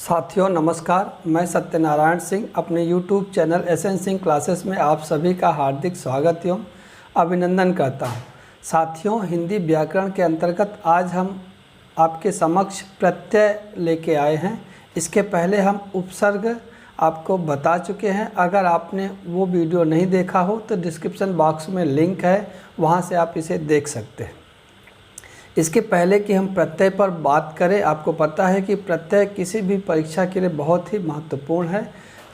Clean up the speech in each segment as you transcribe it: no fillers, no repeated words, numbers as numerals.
साथियों नमस्कार, मैं सत्यनारायण सिंह अपने YouTube channel SN Singh classes में आप सभी का हार्दिक स्वागत एवं अभिनंदन करता हूं। साथियों, हिंदी व्याकरण के अंतर्गत आज हम आपके समक्ष प्रत्यय लेके आए हैं। इसके पहले हम उपसर्ग आपको बता चुके हैं। अगर आपने वो वीडियो नहीं देखा हो तो डिस्क्रिप्शन बॉक्स में लिंक है, वहाँ से आप इसे देख सकते हैं। इसके पहले कि हम प्रत्यय पर बात करें, आपको पता है कि प्रत्यय किसी भी परीक्षा के लिए बहुत ही महत्वपूर्ण है।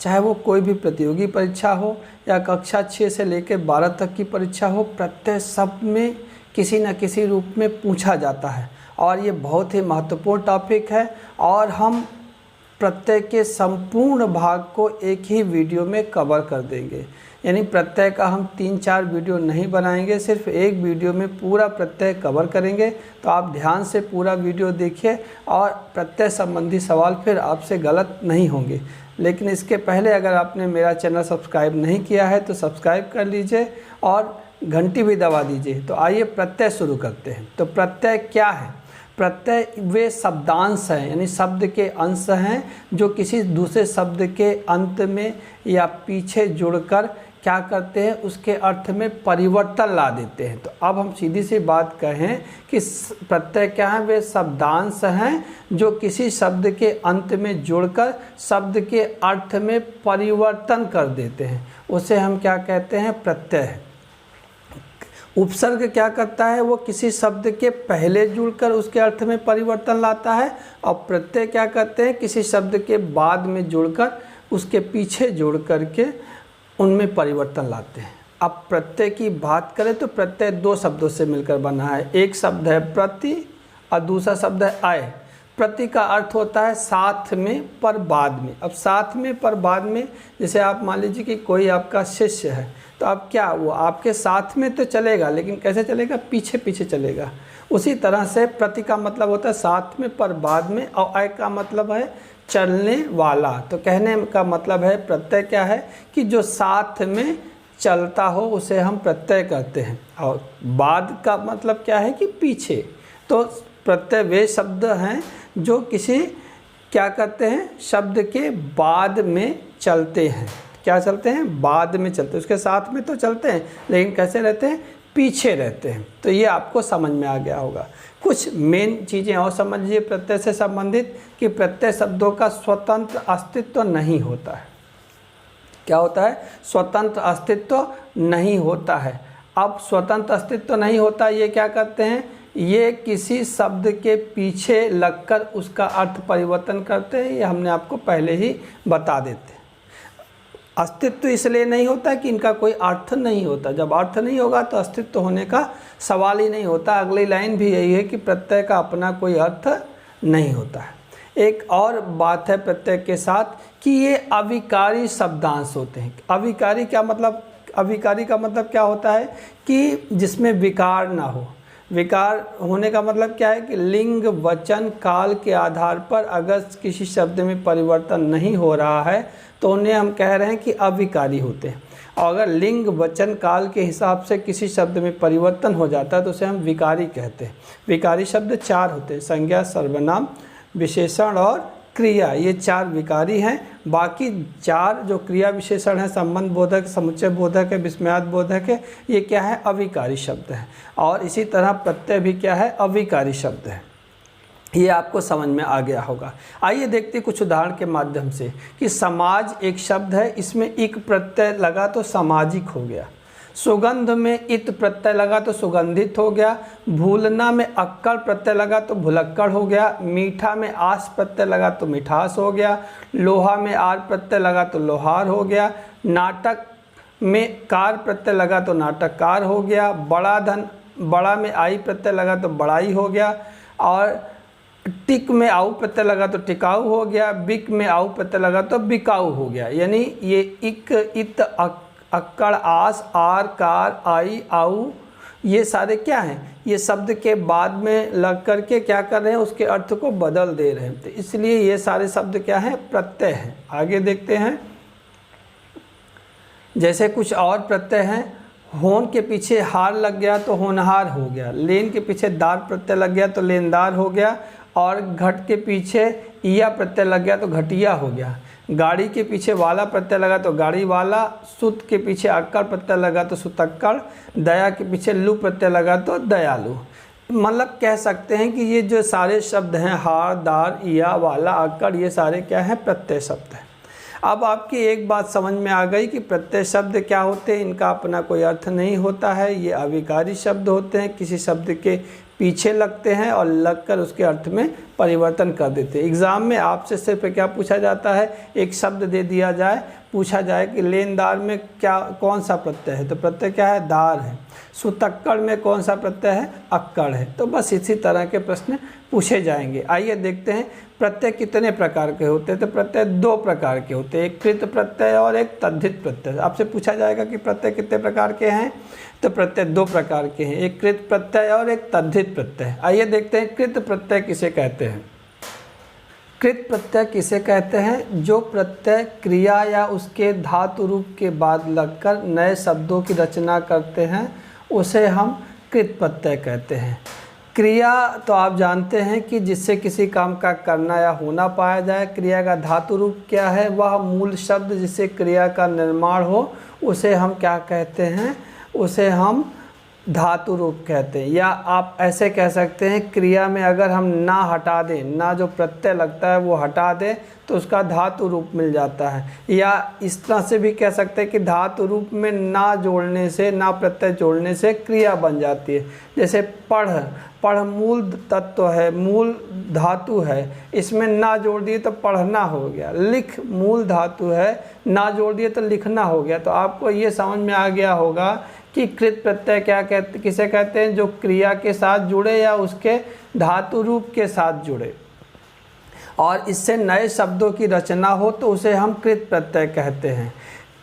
चाहे वो कोई भी प्रतियोगी परीक्षा हो या कक्षा 6 से लेकर 12 तक की परीक्षा हो, प्रत्यय सब में किसी न किसी रूप में पूछा जाता है और ये बहुत ही महत्वपूर्ण टॉपिक है। और हम प्रत्यय के संपूर्ण भाग को एक ही वीडियो में कवर कर देंगे, यानी प्रत्यय का हम 3-4 वीडियो नहीं बनाएंगे, सिर्फ एक वीडियो में पूरा प्रत्यय कवर करेंगे। तो आप ध्यान से पूरा वीडियो देखिए और प्रत्यय संबंधी सवाल फिर आपसे गलत नहीं होंगे। लेकिन इसके पहले अगर आपने मेरा चैनल सब्सक्राइब नहीं किया है तो सब्सक्राइब कर लीजिए और घंटी भी दबा दीजिए। तो आइए प्रत्यय शुरू करते हैं। तो प्रत्यय क्या है? प्रत्यय वे शब्दांश हैं, यानी शब्द के अंश हैं जो किसी दूसरे शब्द के अंत में या पीछे जुड़कर क्या करते हैं, उसके अर्थ में परिवर्तन ला देते हैं। तो अब हम सीधी सी बात कहें कि प्रत्यय क्या है? वे शब्दांश हैं जो किसी शब्द के अंत में जुड़कर शब्द के अर्थ में परिवर्तन कर देते हैं, उसे हम क्या कहते हैं? प्रत्यय है। उपसर्ग क्या करता है? वो किसी शब्द के पहले जुड़कर उसके अर्थ में परिवर्तन लाता है। और प्रत्यय क्या करते हैं? किसी शब्द के बाद में जुड़कर उसके पीछे जुड़ करके उनमें परिवर्तन लाते हैं। अब प्रत्यय की बात करें तो प्रत्यय 2 शब्दों से मिलकर बना है। एक शब्द है प्रति और दूसरा शब्द है आय। प्रति का अर्थ होता है साथ में पर बाद में। अब साथ में पर बाद में, जैसे आप मान लीजिए कि कोई आपका शिष्य है, तो अब क्या वो आपके साथ में तो चलेगा, लेकिन कैसे चलेगा? पीछे पीछे चलेगा। उसी तरह से प्रति का मतलब होता है साथ में पर बाद में, और आय का मतलब है चलने वाला। तो कहने का मतलब है प्रत्यय क्या है कि जो साथ में चलता हो उसे हम प्रत्यय कहते हैं। और बाद का मतलब क्या है कि पीछे। तो प्रत्यय वे शब्द हैं जो किसी क्या करते हैं, शब्द के बाद में चलते हैं। क्या चलते हैं? बाद में चलते हैं। उसके साथ में तो चलते हैं लेकिन कैसे रहते हैं? पीछे रहते हैं। तो ये आपको समझ में आ गया होगा। कुछ मेन चीज़ें और समझिए प्रत्यय से संबंधित, कि प्रत्यय शब्दों का स्वतंत्र अस्तित्व नहीं होता है। क्या होता है? स्वतंत्र अस्तित्व नहीं होता है। अब स्वतंत्र अस्तित्व नहीं होता, ये क्या करते हैं? ये किसी शब्द के पीछे लगकर उसका अर्थ परिवर्तन करते हैं। ये हमने आपको पहले ही बता देते हैं। अस्तित्व इसलिए नहीं होता कि इनका कोई अर्थ नहीं होता। जब अर्थ नहीं होगा तो अस्तित्व होने का सवाल ही नहीं होता। अगली लाइन भी यही है कि प्रत्यय का अपना कोई अर्थ नहीं होता है। एक और बात है प्रत्यय के साथ कि ये अविकारी शब्दांश होते हैं। अविकारी क्या मतलब? अविकारी का मतलब क्या होता है कि जिसमें विकार ना हो। विकार होने का मतलब क्या है कि लिंग वचन काल के आधार पर अगर किसी शब्द में परिवर्तन नहीं हो रहा है तो उन्हें हम कह रहे हैं कि अविकारी होते हैं। और अगर लिंग वचन काल के हिसाब से किसी शब्द में परिवर्तन हो जाता है तो उसे हम विकारी कहते हैं। विकारी शब्द 4 होते हैं, संज्ञा, सर्वनाम, विशेषण और क्रिया। ये 4 विकारी हैं। बाकी 4 जो क्रिया विशेषण है, संबंध बोधक, समुच्चय बोधक है, विस्मयात बोधक है, ये क्या है? अविकारी शब्द है। और इसी तरह प्रत्यय भी क्या है? अविकारी शब्द है। ये आपको समझ में आ गया होगा। आइए देखते कुछ उदाहरण के माध्यम से कि समाज एक शब्द है, इसमें इक प्रत्यय लगा तो सामाजिक हो गया। सुगंध में इत प्रत्यय लगा तो सुगंधित हो गया। भूलना में अक्कड़ प्रत्यय लगा तो भुलक्कड़ हो गया। मीठा में आस प्रत्यय लगा तो मिठास हो गया। लोहा में आर प्रत्यय लगा तो लोहार हो गया। नाटक में कार प्रत्यय लगा तो नाटककार हो गया। बड़ा में आई प्रत्यय लगा तो बड़ाई हो गया। और टिक में आऊ प्रत्यय लगा तो टिकाऊ हो गया। बिक में आऊ प्रत्यय लगा तो बिकाऊ हो गया। यानी ये इक, इत, अक्कड़, आस, आर, कार, आई, आऊ, ये सारे क्या हैं? ये शब्द के बाद में लग करके क्या कर रहे हैं? उसके अर्थ को बदल दे रहे हैं। तो इसलिए ये सारे शब्द क्या हैं? प्रत्यय हैं। आगे देखते हैं। जैसे कुछ और प्रत्यय हैं। होन के पीछे हार लग गया तो होनहार हो गया। लेन के पीछे दार प्रत्यय लग गया तो लेनदार हो गया। और घट के पीछे ईया प्रत्यय लग गया तो घटिया हो गया। गाड़ी के पीछे वाला प्रत्यय लगा तो गाड़ी वाला, सुत के पीछे अक्कड़ प्रत्यय लगा तो सुतक्कड़, दया के पीछे लू प्रत्यय लगा तो दयालु। मतलब कह सकते हैं कि ये जो सारे शब्द हैं हार, दार, ईया, वाला, अक्कड़, ये सारे क्या हैं, प्रत्यय शब्द हैं। अब आपकी एक बात समझ में आ गई कि प्रत्यय शब्द क्या होते हैं। इनका अपना कोई अर्थ नहीं होता है, ये अविकारी शब्द होते हैं, किसी शब्द के पीछे लगते हैं और लगकर उसके अर्थ में परिवर्तन कर देते हैं। एग्ज़ाम में आपसे सिर्फ क्या पूछा जाता है, एक शब्द दे दिया जाए, पूछा जाए कि लेनदार में क्या कौन सा प्रत्यय है, तो प्रत्यय क्या है, दार है। सुतक्कड़ में कौन सा प्रत्यय है, अक्कड़ है। तो बस इसी तरह के प्रश्न पूछे जाएंगे। आइए देखते हैं प्रत्यय कितने प्रकार के होते हैं। तो प्रत्यय दो प्रकार के होते हैं, एक कृत प्रत्यय और एक तद्धित प्रत्यय। आपसे पूछा जाएगा कि प्रत्यय कितने प्रकार के हैं, तो प्रत्यय दो प्रकार के हैं, एक कृत प्रत्यय और एक तद्धित प्रत्यय। आइए देखते हैं कृत प्रत्यय किसे कहते हैं। कृत प्रत्यय किसे कहते हैं, जो प्रत्यय क्रिया या उसके धातु रूप के बाद लगकर नए शब्दों की रचना करते हैं, उसे हम कृत प्रत्यय कहते हैं। क्रिया तो आप जानते हैं कि जिससे किसी काम का करना या होना पाया जाए। क्रिया का धातु रूप क्या है, वह मूल शब्द जिससे क्रिया का निर्माण हो, उसे हम क्या कहते हैं, उसे हम धातु रूप कहते हैं। या आप ऐसे कह सकते हैं, क्रिया में अगर हम ना हटा दें, ना जो प्रत्यय लगता है वो हटा दें, तो उसका धातु रूप मिल जाता है। या इस तरह से भी कह सकते हैं कि धातु रूप में ना जोड़ने से, ना प्रत्यय जोड़ने से क्रिया बन जाती है। जैसे पढ़, पढ़ मूल तत्व है, मूल धातु है, इसमें ना जोड़ दिए तो पढ़ना हो गया। लिख मूल धातु है, ना जोड़ दिए तो लिखना हो गया। तो आपको ये समझ में आ गया होगा कि कृत प्रत्यय क्या कहते, किसे कहते हैं, जो क्रिया के साथ जुड़े या उसके धातु रूप के साथ जुड़े और इससे नए शब्दों की रचना हो, तो उसे हम कृत प्रत्यय कहते हैं।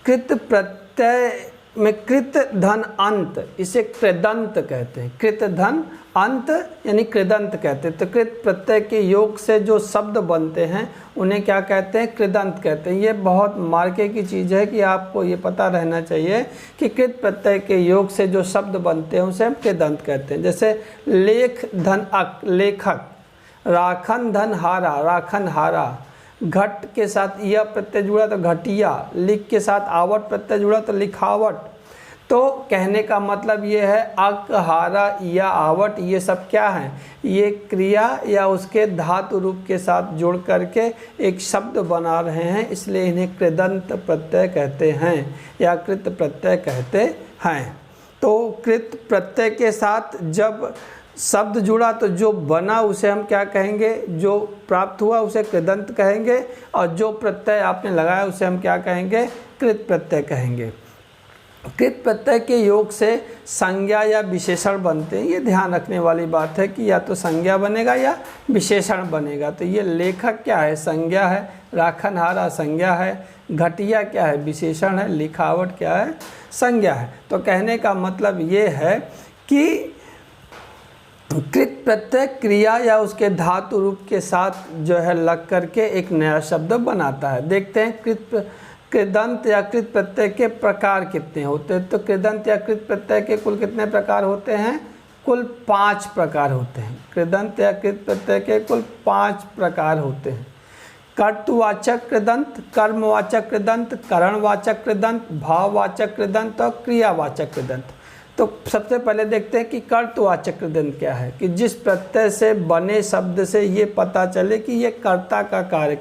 कृत प्रत्यय में कृत धन अंत, इसे कृदंत कहते हैं। कृत धन अंत यानी कृदंत कहते हैं। तो कृत प्रत्यय के योग से जो शब्द बनते हैं उन्हें क्या कहते हैं, कृदंत कहते हैं। ये बहुत मार्के की चीज़ है कि आपको ये पता रहना चाहिए कि कृत प्रत्यय के योग से जो शब्द बनते हैं उसे हम कृदंत कहते हैं। जैसे लेख धन अक, लेखक, राखन धन हारा, राखन हारा, घट के साथ यह प्रत्यय जुड़ा तो घटिया, लिख के साथ आवट प्रत्यय जुड़ा तो लिखावट। तो कहने का मतलब ये है अक, हारा, या आवट, ये सब क्या हैं, ये क्रिया या उसके धातु रूप के साथ जुड़ करके एक शब्द बना रहे हैं, इसलिए इन्हें कृदंत प्रत्यय कहते हैं या कृत प्रत्यय कहते हैं। तो कृत प्रत्यय के साथ जब शब्द जुड़ा तो जो बना उसे हम क्या कहेंगे, जो प्राप्त हुआ उसे कृदंत कहेंगे, और जो प्रत्यय आपने लगाया उसे हम क्या कहेंगे, कृत प्रत्यय कहेंगे। कृत प्रत्यय के योग से संज्ञा या विशेषण बनते हैं। ये ध्यान रखने वाली बात है कि या तो संज्ञा बनेगा या विशेषण बनेगा। तो ये लेखक क्या है, संज्ञा है, राखनहारा संज्ञा है, घटिया क्या है, विशेषण है, लिखावट क्या है, संज्ञा है। तो कहने का मतलब ये है कि कृत प्रत्यय क्रिया या उसके धातु रूप के साथ जो है लग करके एक नया शब्द बनाता है। देखते हैं कृदंत या कृत प्रत्यय के प्रकार कितने होते हैं। तो कृदंत या कृत प्रत्यय के कुल कितने प्रकार होते हैं, कुल 5 प्रकार होते हैं। कृदंत या कृत प्रत्यय के कुल 5 प्रकार होते हैं। कर्तवाचक कृदंत, कर्मवाचक कृदंत, करणवाचक कृदंत, भाववाचक कृदंत और क्रियावाचक कृदंत। तो सबसे पहले देखते हैं कि कर्तवाचक कृदंत क्या है, कि जिस प्रत्यय से बने शब्द से ये पता चले कि ये कर्ता का कार्य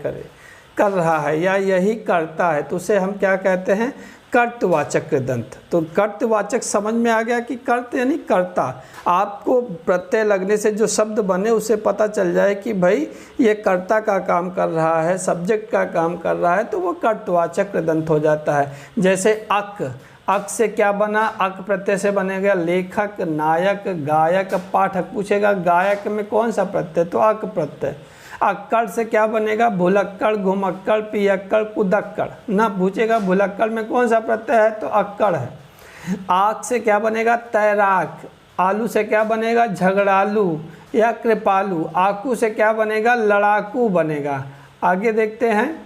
कर रहा है या यही करता है, तो उसे हम क्या कहते हैं, कर्तवाचक कृदंत। तो कर्तवाचक समझ में आ गया कि कर्त यानी कर्ता। आपको प्रत्यय लगने से जो शब्द बने उसे पता चल जाए कि भाई ये कर्ता का काम कर रहा है, सब्जेक्ट का काम कर रहा है, तो वो कर्तवाचक कृदंत हो जाता है। जैसे अक, अक से क्या बना, अक प्रत्यय से बनेगा लेखक, नायक, गायक, पाठक। पूछेगा गायक में कौन सा प्रत्यय, तो अक प्रत्यय। अक्कड़ से क्या बनेगा, भुलक्कड़, घुमक्कड़, पियक्कड़, कुदक्कड़। ना पूछेगा भुलक्कड़ में कौन सा प्रत्यय है, तो अक्कड़ है। आक से क्या बनेगा, तैराक। आलू से क्या बनेगा, झगड़ालू या कृपालू। आकू से क्या बनेगा, लड़ाकू बनेगा। आगे देखते हैं,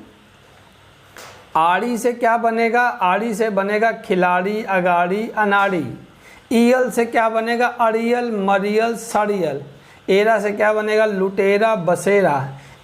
आड़ी से क्या बनेगा, आड़ी से बनेगा खिलाड़ी, अगाड़ी, अनाड़ी। ईयल से क्या बनेगा, अड़ियल, मरियल, सड़ियल। एरा से क्या बनेगा लुटेरा बसेरा।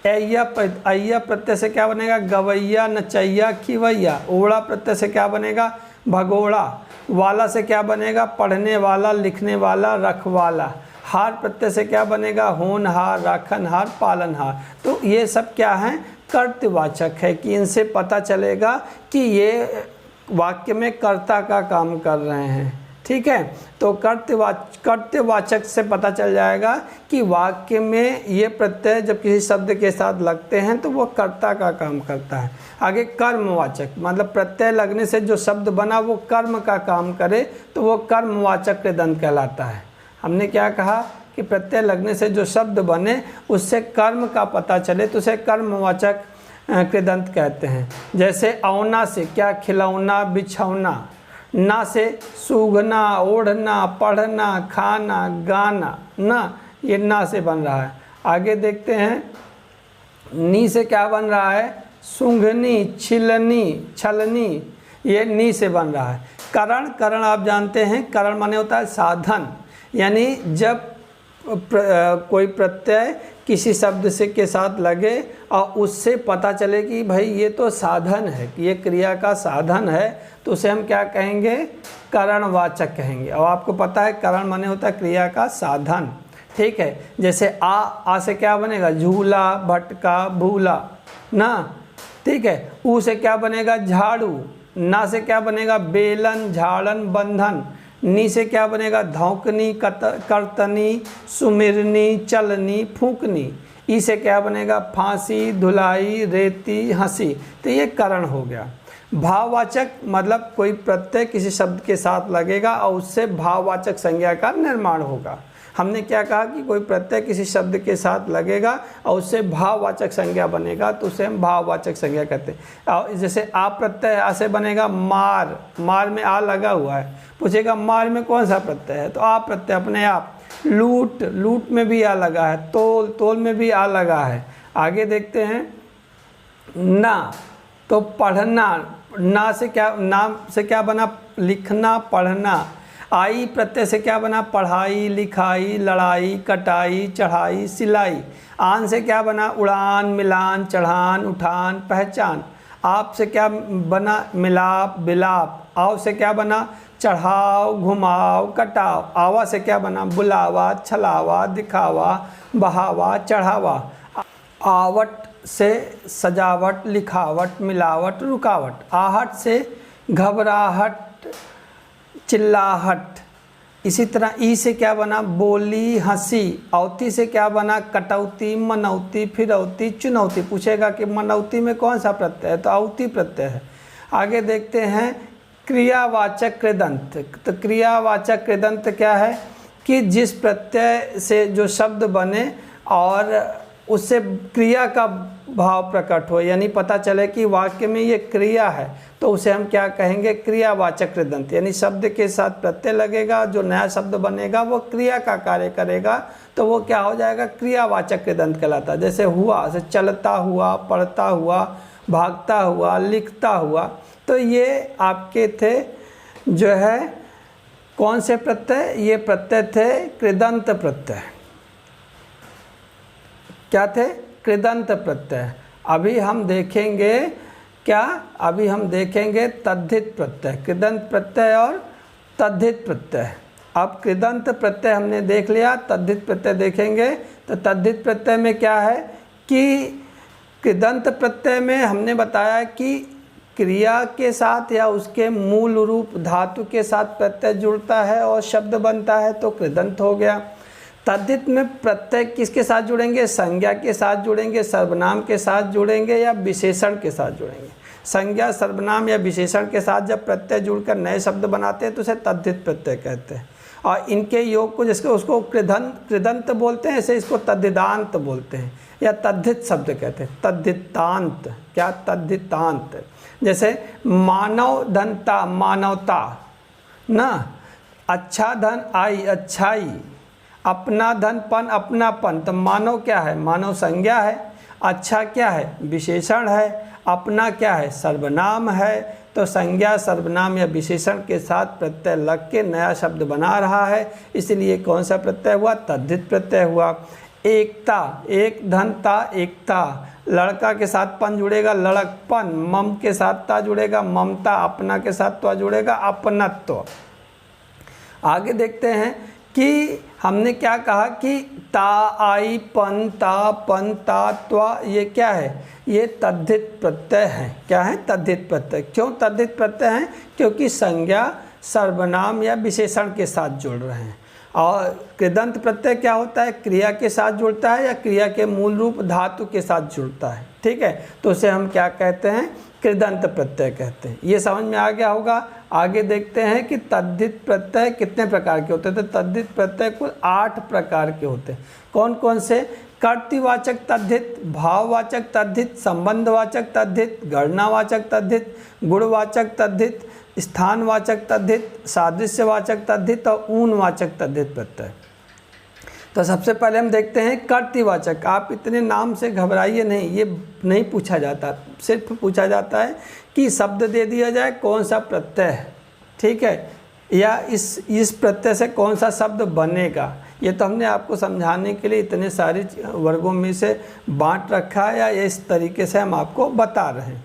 अय्या प्रत्यय से क्या बनेगा गवैया नचैया खिवैया। ओड़ा प्रत्यय से क्या बनेगा भगोड़ा। वाला से क्या बनेगा पढ़ने वाला लिखने वाला रखवाला। हार प्रत्यय से क्या बनेगा होनहार राखनहार पालनहार। तो ये सब क्या है कर्तवाचक है कि इनसे पता चलेगा कि ये वाक्य में कर्ता का काम कर रहे हैं। ठीक है, तो कर्तवाचक से पता चल जाएगा कि वाक्य में ये प्रत्यय जब किसी शब्द के साथ लगते हैं तो वो कर्ता का काम करता है। आगे कर्मवाचक, मतलब प्रत्यय लगने से जो शब्द बना वो कर्म का काम करे तो वो कर्मवाचक कृदंत कहलाता है। हमने क्या कहा कि प्रत्यय लगने से जो शब्द बने उससे कर्म का पता चले तो उसे कर्मवाचक कृदंत कहते हैं। जैसे औना से क्या खिलौना बिछौना। ना से सूघना ओढ़ना पढ़ना खाना गाना। ना ये ना से बन रहा है। आगे देखते हैं नी से क्या बन रहा है सूंघनी छिलनी छलनी। ये नी से बन रहा है। करण, करण आप जानते हैं करण माने होता है साधन, यानी जब कोई प्रत्यय किसी शब्द से के साथ लगे और उससे पता चले कि भाई ये तो साधन है, कि ये क्रिया का साधन है, तो उसे हम क्या कहेंगे करणवाचक कहेंगे। और आपको पता है करण माने होता है क्रिया का साधन। ठीक है, जैसे आ से क्या बनेगा झूला भटका भूला ना। ठीक है, ऊ से क्या बनेगा झाड़ू। ना से क्या बनेगा बेलन झाड़न बंधन। नी से क्या बनेगा धौंकनी करतनी सुमिरनी चलनी फूंकनी। ई से क्या बनेगा फांसी धुलाई रेती हंसी। तो ये करण हो गया। भाववाचक मतलब कोई प्रत्यय किसी शब्द के साथ लगेगा और उससे भाववाचक संज्ञा का निर्माण होगा। हमने क्या कहा कि कोई प्रत्यय किसी शब्द के साथ लगेगा और उससे भाववाचक संज्ञा बनेगा तो उसे हम भाववाचक संज्ञा कहते हैं। और जैसे आ प्रत्यय आ से बनेगा मार, मार में आ लगा हुआ है, पूछेगा मार में कौन सा प्रत्यय है तो आ प्रत्यय अपने आप। लूट, लूट में भी आ लगा है। तोल, तोल में भी आ लगा है। आगे देखते हैं ना तो पढ़ना। ना से क्या नाम से क्या बना लिखना पढ़ना। आई प्रत्यय से क्या बना पढ़ाई लिखाई लड़ाई कटाई चढ़ाई सिलाई। आन से क्या बना उड़ान मिलान चढ़ान उठान पहचान। आप से क्या बना मिलाप बिलाप। आव से क्या बना चढ़ाव घुमाव कटाव। आवा से क्या बना बुलावा छलावा दिखावा बहावा चढ़ावा। आवट से सजावट लिखावट मिलावट रुकावट। आहट से घबराहट चिल्लाहट। इसी तरह ई से क्या बना बोली हंसी। औती से क्या बना कटौती मनौती फिरौती चुनौती। पूछेगा कि मनौती में कौन सा प्रत्यय है तो औती प्रत्यय है। आगे देखते हैं क्रियावाचक कृदंत। तो क्रियावाचक कृदंत क्या है कि जिस प्रत्यय से जो शब्द बने और उससे क्रिया का भाव प्रकट हो, यानी पता चले कि वाक्य में ये क्रिया है तो उसे हम क्या कहेंगे क्रियावाचक कृदंत। यानी शब्द के साथ प्रत्यय लगेगा, जो नया शब्द बनेगा वो क्रिया का कार्य करेगा तो वो क्या हो जाएगा क्रियावाचक कृदंत कहलाता है। जैसे हुआ से चलता हुआ पढ़ता हुआ भागता हुआ लिखता हुआ। तो ये आपके थे जो है कौन से प्रत्यय, ये प्रत्यय थे कृदंत प्रत्यय। क्या थे कृदंत प्रत्यय। अभी हम देखेंगे क्या, अभी हम देखेंगे तद्धित प्रत्यय। कृदंत प्रत्यय और तद्धित प्रत्यय। अब कृदंत प्रत्यय हमने देख लिया, तद्धित प्रत्यय देखेंगे। तो तद्धित प्रत्यय में क्या है कि कृदंत प्रत्यय में हमने बताया कि क्रिया के साथ या उसके मूल रूप धातु के साथ प्रत्यय जुड़ता है और शब्द बनता है तो कृदंत हो गया। तद्धित में प्रत्यय किसके साथ जुड़ेंगे, संज्ञा के साथ जुड़ेंगे, सर्वनाम के साथ जुड़ेंगे या विशेषण के साथ जुड़ेंगे। संज्ञा सर्वनाम या विशेषण के साथ जब प्रत्यय जुड़कर नए शब्द बनाते हैं तो उसे तद्धित प्रत्यय कहते हैं। और इनके योग को जिसको उसको कृदंत बोलते हैं, ऐसे इसको तद्धिदांत बोलते हैं या तद्धित शब्द कहते हैं। तद्धितांत, क्या तद्धितांत। जैसे मानव धनता मानवता ना। अच्छा धन आई अच्छाई। अपना धनपन अपनापन। तो मानव क्या है, मानव संज्ञा है। अच्छा क्या है? विशेषण है। अपना क्या है? सर्वनाम है। तो संज्ञा, सर्वनाम या विशेषण के साथ प्रत्यय लग के नया शब्द बना रहा है, इसलिए कौन सा प्रत्यय हुआ? तद्धित प्रत्यय हुआ। एकता, एक धनता, एकता। लड़का के साथ पन जुड़ेगा, लड़कपन। मम के साथ ता जुड़ेगा, ममता। अपना के साथ त्वा जुड़ेगा, अपनत्व। आगे देखते हैं कि हमने क्या कहा कि ता, आई, पन, ता, पन, ता, त्वा, ये क्या है? ये तद्धित प्रत्यय है। क्या है? तद्धित प्रत्यय। क्यों तद्धित प्रत्यय हैं? क्योंकि संज्ञा, सर्वनाम या विशेषण के साथ जुड़ रहे हैं। और कृदंत प्रत्यय क्या होता है? क्रिया के साथ जुड़ता है या क्रिया के मूल रूप धातु के साथ जुड़ता है। ठीक है, तो उसे हम क्या कहते हैं? कृदंत प्रत्यय कहते हैं। ये समझ में आ गया होगा। आगे देखते हैं कि तद्धित प्रत्यय कितने प्रकार के होते हैं। तो तद्धित प्रत्यय कुल 8 प्रकार के होते हैं। कौन कौन से? कर्तृवाचक तद्धित, भाववाचक तद्धित, संबंधवाचक तद्धित, गणनावाचक तद्धित, गुणवाचक तद्धित, स्थानवाचक तद्धित, सादृश्यवाचक तद्धित और ऊनवाचक तद्धित प्रत्यय। तो सबसे पहले हम देखते हैं कर्तृवाचक। आप इतने नाम से घबराइए नहीं, ये नहीं पूछा जाता। सिर्फ पूछा जाता है कि शब्द दे दिया जाए कौन सा प्रत्यय है, ठीक है, या इस प्रत्यय से कौन सा शब्द बनेगा। ये तो हमने आपको समझाने के लिए इतने सारे वर्गों में से बांट रखा है, या इस तरीके से हम आपको बता रहे हैं।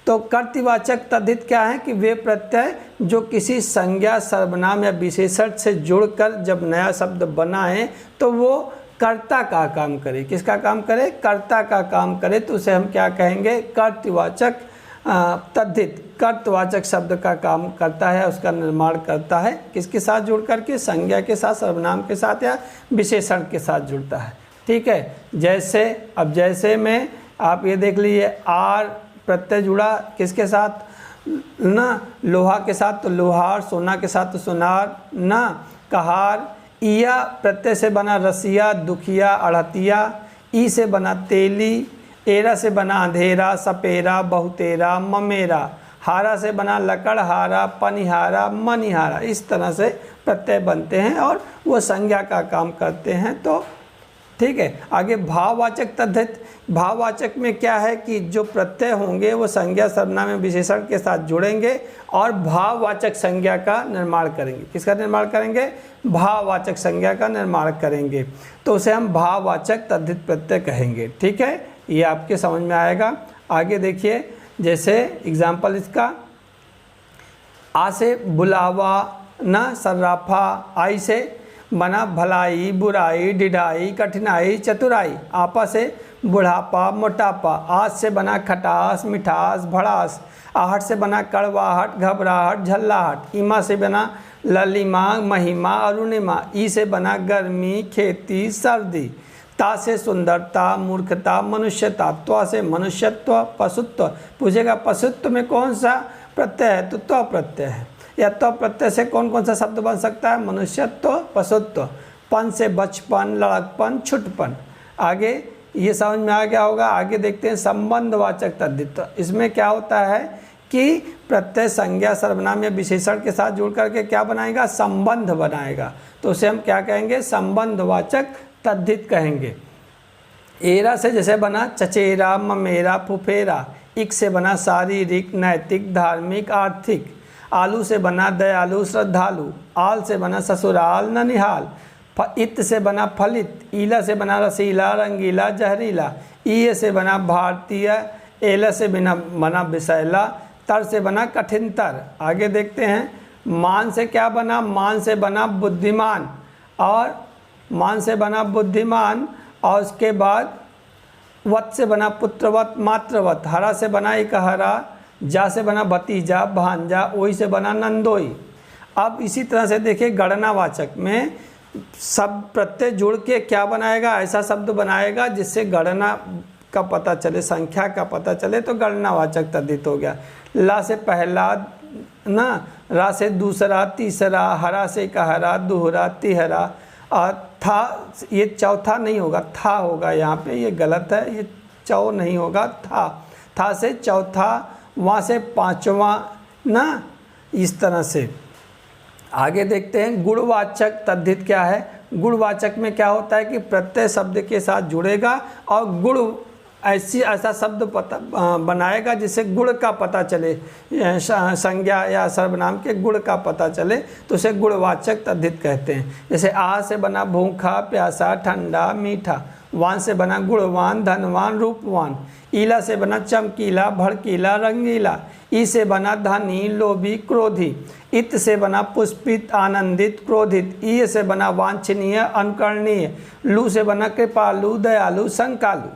तो कर्तृवाचक तद्धित क्या है? कि वे प्रत्यय जो किसी संज्ञा, सर्वनाम या विशेषण से जुड़कर जब नया शब्द बनाएं तो वो कर्ता का काम करे। किसका काम करे? कर्ता का काम करे। तो उसे हम क्या कहेंगे? कर्तृवाचक तद्धित। कर्तवाचक शब्द का काम करता है, उसका निर्माण करता है। किसके साथ जुड़ करके? संज्ञा के साथ, सर्वनाम के साथ या विशेषण के साथ जुड़ता है। ठीक है, जैसे अब जैसे में आप ये देख लीजिए, आर प्रत्यय जुड़ा किसके साथ? ना, लोहा के साथ तो लोहार, सोना के साथ तो सोनार, ना, कहार। इया प्रत्यय से बना रसिया, दुखिया, अड़हतिया। ई से बना तेली। एरा से बना अंधेरा, सपेरा, बहुतेरा, ममेरा। हारा से बना लकड़हारा, पनिहारा, मनिहारा। इस तरह से प्रत्यय बनते हैं और वो संज्ञा का काम करते हैं। तो ठीक है, आगे भाववाचक तद्धित। भाववाचक में क्या है कि जो प्रत्यय होंगे वो संज्ञा, सर्वनाम या विशेषण के साथ जुड़ेंगे और भाववाचक संज्ञा का निर्माण करेंगे। किसका निर्माण करेंगे? भाववाचक संज्ञा का निर्माण करेंगे। तो उसे हम भाववाचक तद्धित प्रत्यय कहेंगे। ठीक है, ये आपके समझ में आएगा। आगे देखिए, जैसे एग्जाम्पल इसका, आ से बुलावा, ना, सर्राफा। आई से बना भलाई, बुराई, ढिढाई, कठिनाई, चतुराई। आपा से बुढ़ापा, मोटापा। आज से बना खटास, मिठास, भड़ास। आहट से बना कड़वाहट, घबराहट, झल्लाहट। ईमा से बना ललिमा, महिमा, अरुणिमा। ई से बना गर्मी, खेती, सर्दी। ता से सुंदरता, मूर्खता, मनुष्यता। त्वा से मनुष्यत्व, पशुत्व। पूछेगा पशुत्व में कौन सा प्रत्यय है? तो त्व प्रत्यय है। या त्व प्रत्यय से कौन कौन सा शब्द बन सकता है? मनुष्यत्व, पशुत्व। पन से बचपन, लड़कपन, छुटपन। आगे ये समझ में आ गया होगा। आगे देखते हैं संबंधवाचक तद्धित। तो इसमें क्या होता है कि प्रत्यय संज्ञा, सर्वनाम या विशेषण के साथ जुड़ करके क्या बनाएगा? संबंध बनाएगा। तो उसे हम क्या कहेंगे? संबंधवाचक तद्धित कहेंगे। एरा से जैसे बना चचेरा, ममेरा, फुफेरा। इक से बना शारीरिक, नैतिक, धार्मिक, आर्थिक। आलू से बना दयालु, श्रद्धालु। आल से बना ससुराल, ननिहाल। इत से बना फलित। ईला से बना रसीला, रंगीला, जहरीला। ई से बना भारतीय। एला से बना विषैला। तर से बना कठिनतर। आगे देखते हैं, मान से क्या बना? मान से बना बुद्धिमान, और मान से बना बुद्धिमान। और उसके बाद वत से बना पुत्रवत, मातृवत। हरा से बना इकहरा। जा से बना भतीजा, भांजा। ओई से बना नंदोई। अब इसी तरह से देखिए, गणनावाचक में सब प्रत्यय जुड़ के क्या बनाएगा? ऐसा शब्द बनाएगा जिससे गणना का पता चले, संख्या का पता चले, तो गणनावाचक तद्धित हो गया। ला से पहला, ना, रा से दूसरा, तीसरा। हरा से कहरा, दोहरा, तिहरा। था, ये चौथा नहीं होगा, था होगा यहाँ पे, ये गलत है, ये चौ नहीं होगा, था से चौथा। वहाँ से पांचवा, ना, इस तरह से। आगे देखते हैं गुणवाचक तद्धित क्या है। गुणवाचक में क्या होता है कि प्रत्यय शब्द के साथ जुड़ेगा और गुण ऐसा शब्द बनाएगा जिसे गुण का पता चले, संज्ञा या सर्वनाम के गुण का पता चले, तो उसे गुणवाचक तद्धित कहते हैं। जैसे आ से बना भूखा, प्यासा, ठंडा, मीठा। वान से बना गुणवान, धनवान, रूपवान। ईला से बना चमकीला, भड़कीला, रंगीला। ई से बना धनी, लोभी, क्रोधी। इत से बना पुष्पित, आनंदित, क्रोधित। ई से बना वांछनीय, अनुकरणीय। लू से बना कृपालु, दयालु, संकालु।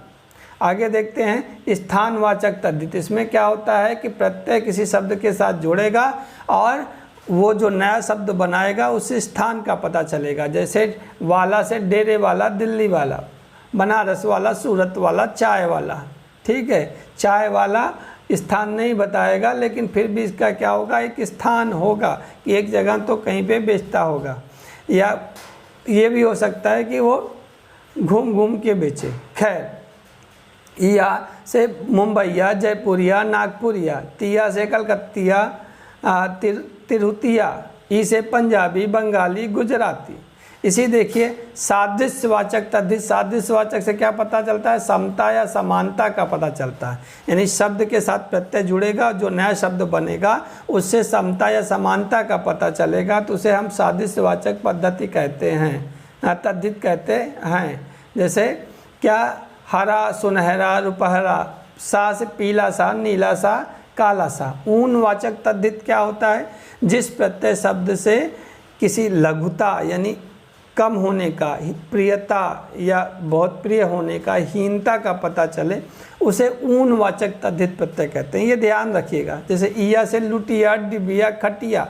आगे देखते हैं स्थानवाचक तद्धित। इसमें क्या होता है कि प्रत्यय किसी शब्द के साथ जोड़ेगा और वो जो नया शब्द बनाएगा उस स्थान का पता चलेगा। जैसे वाला से डेरे वाला, दिल्ली वाला। बनारस वाला, सूरत वाला, चाय वाला। ठीक है, चाय वाला स्थान नहीं बताएगा, लेकिन फिर भी इसका क्या होगा, एक स्थान होगा कि एक जगह तो कहीं पे बेचता होगा। या ये भी हो सकता है कि वो घूम घूम के बेचे। खैर, या से मुंबईया, जयपुरिया, नागपुरिया। तिया से कलकत्तिया, तिरुतिया। ई से पंजाबी, बंगाली, गुजराती। इसी देखिए सादृश्यवाचक तद्धित। सादृश्यवाचक से क्या पता चलता है, समता या समानता का पता चलता है। यानी शब्द के साथ प्रत्यय जुड़ेगा, जो नया शब्द बनेगा उससे समता या समानता का पता चलेगा, तो उसे हम सादृश्यवाचक पद्धति कहते हैं, तद्धित कहते हैं। जैसे क्या, हरा, सुनहरा, रुपहरा। सा से पीला सा, नीला सा, काला सा। ऊनवाचक तद्धित क्या होता है, जिस प्रत्यय शब्द से किसी लघुता यानी कम होने का, प्रियता या बहुत प्रिय होने का, हीनता का पता चले, उसे ऊनवाचक तद्धित प्रत्यय कहते हैं। ये ध्यान रखिएगा। जैसे ईया से लुटिया, डिबिया, खटिया।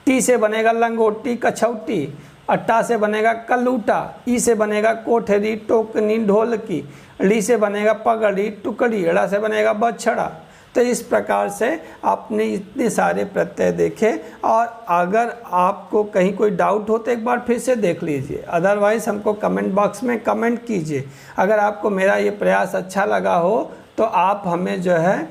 टी से बनेगा लंगोटी, कछौटी। अट्टा से बनेगा कलूटा। ई से बनेगा कोठरी, टोकनी, ढोलकी। ली से बनेगा पगड़ी, टुकड़ी। ड़ा से बनेगा बछड़ा। तो इस प्रकार से आपने इतने सारे प्रत्यय देखे, और अगर आपको कहीं कोई डाउट हो तो एक बार फिर से देख लीजिए, अदरवाइज़ हमको कमेंट बॉक्स में कमेंट कीजिए। अगर आपको मेरा ये प्रयास अच्छा लगा हो तो आप हमें जो है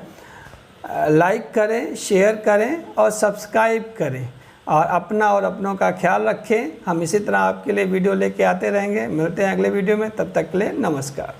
लाइक करें, शेयर करें और सब्सक्राइब करें, और अपना और अपनों का ख्याल रखें। हम इसी तरह आपके लिए वीडियो लेके आते रहेंगे। मिलते हैं अगले वीडियो में, तब तक के लिए नमस्कार।